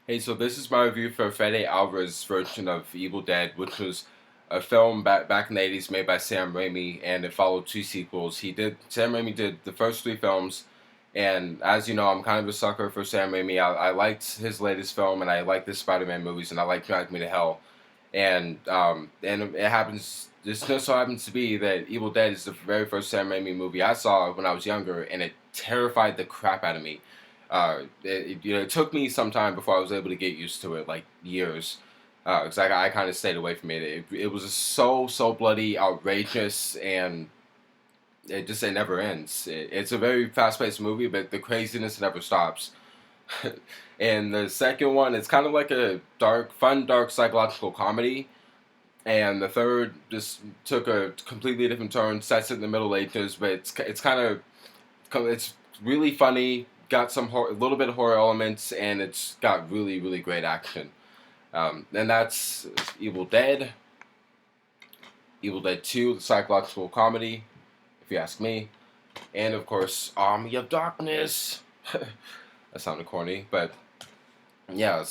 Hey, so this is my review for Fede Alvarez's version of Evil Dead, which was a film back in the 80s made by Sam Raimi, and it followed two sequels. Sam Raimi did the first three films, and as you know, I'm kind of a sucker for Sam Raimi. I liked his latest film, and I like the Spider-Man movies, and I like Drag Me to Hell, and it happens. This just so happens to be that Evil Dead is the very first Sam Raimi movie I saw when I was younger, and it terrified the crap out of me. It took me some time before I was able to get used to it, like years, because I kind of stayed away from it. It was so bloody, outrageous, and it never ends. It's a very fast paced movie, but the craziness never stops. And the second one, it's kind of like a dark psychological comedy. And the third just took a completely different turn, sets it in the Middle Ages, but it's kind of it's really funny. Got a little bit of horror elements, and it's got really great action. And that's Evil Dead, Evil Dead 2, the psychological comedy, if you ask me, and of course Army of Darkness. That sounded corny, but yeah.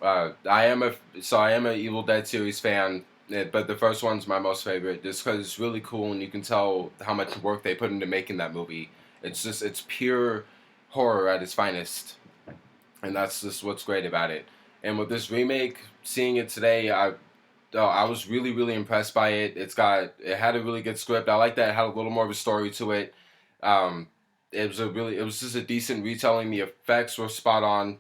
I am a Evil Dead series fan. But the first one's my most favorite, just because it's really cool and you can tell how much work they put into making that movie. It's pure horror at its finest, and that's just what's great about it. And with this remake, seeing it today, I was really impressed by it. It had a really good script. I like that it had a little more of a story to it. Um, it was just a decent retelling. The effects were spot on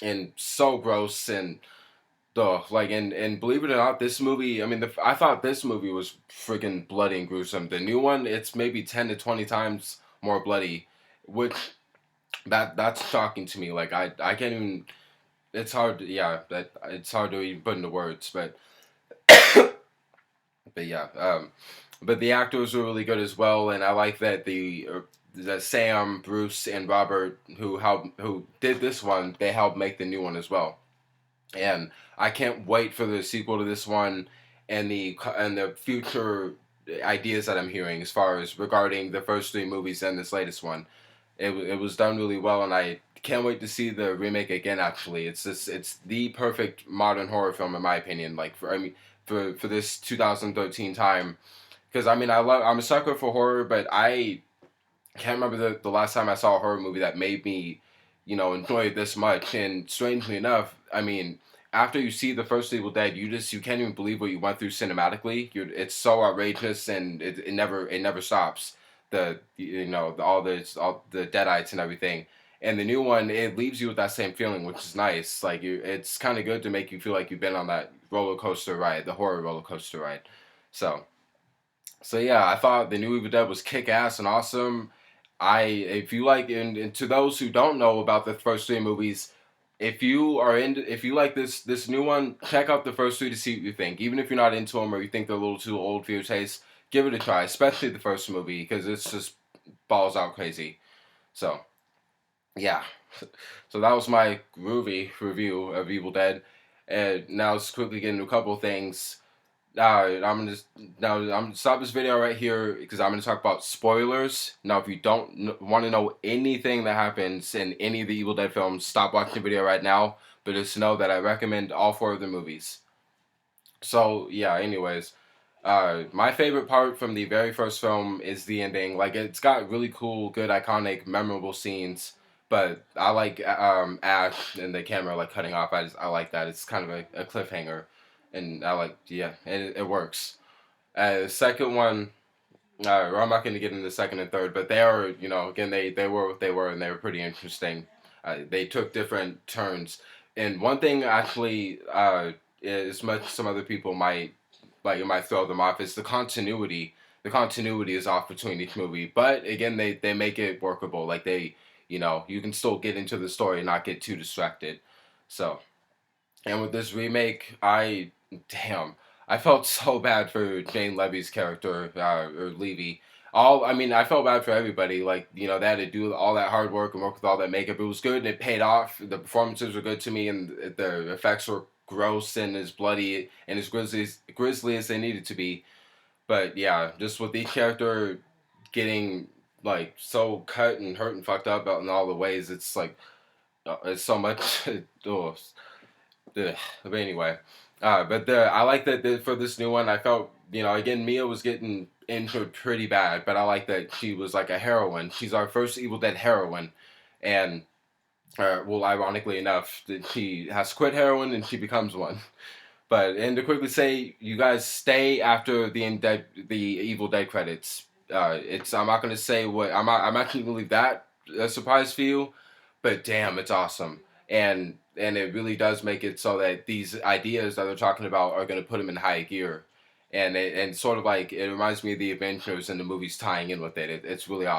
and so gross and and believe it or not, this movie. I mean, I thought this movie was freaking bloody and gruesome. The new one, it's maybe 10 to 20 times more bloody, which that's shocking to me. Like I can't even. It's hard. Yeah, that it's hard to even put into words. But yeah. But the actors were really good as well, and I like that Sam, Bruce, and Robert who did this one. They helped make the new one as well, and I can't wait for the sequel to this one and the future ideas that I'm hearing as far as regarding the first three movies and this latest one. It was done really well, and I can't wait to see the remake again. Actually, it's the perfect modern horror film in my opinion. Like for this 2013 time, because I'm a sucker for horror, but I can't remember the last time I saw a horror movie that made me, enjoy it this much. And strangely enough, I mean, after you see the first Evil Dead, you can't even believe what you went through cinematically. It's so outrageous, and it never stops. All the deadites and everything. And the new one, it leaves you with that same feeling, which is nice. It's kind of good to make you feel like you've been on that roller coaster ride, the horror roller coaster ride. So, so yeah, I thought the new Evil Dead was kick ass and awesome. If you like, and to those who don't know about the first three movies, if you like this new one, check out the first three to see what you think. Even if you're not into them or you think they're a little too old for your taste, give it a try, especially the first movie because it's just balls out crazy. So yeah, so that was my groovy review of Evil Dead, and now let's quickly get into a couple of things. I'm gonna stop this video right here because I'm gonna talk about spoilers. Now, if you don't want to know anything that happens in any of the Evil Dead films, stop watching the video right now. But just know that I recommend all four of the movies. So yeah. Anyways, my favorite part from the very first film is the ending. Like it's got really cool, good, iconic, memorable scenes. But I like Ash and the camera like cutting off. I like that. It's kind of a cliffhanger, and I like yeah, it works. The second one, I'm not going to get into the second and third, but they are again they were what they were and they were pretty interesting. They took different turns, and one thing actually, as much as some other people might like it might throw them off, is the continuity. The continuity is off between each movie, but again they make it workable. Like you can still get into the story and not get too distracted. So and with this remake, damn, I felt so bad for Jane Levy's character, or Levy. I mean, I felt bad for everybody. Like, they had to do all that hard work and work with all that makeup. It was good and it paid off. The performances were good to me, and the effects were gross and as bloody and as grisly as they needed to be. But yeah, just with each character getting like so cut and hurt and fucked up out in all the ways, it's like it's so much. Oh, ugh. But anyway, but I like that for this new one. I felt, again, Mia was getting injured pretty bad, but I like that she was like a heroine. She's our first Evil Dead heroine, and well, ironically enough, that she has quit heroin and she becomes one. But and to quickly say, you guys stay after the Evil Dead credits. It's I'm not gonna say what I'm actually gonna leave that a surprise for you, but damn, it's awesome. And it really does make it so that these ideas that they're talking about are gonna put them in high gear, and sort of like it reminds me of the Avengers and the movies tying in with it. It's really awesome.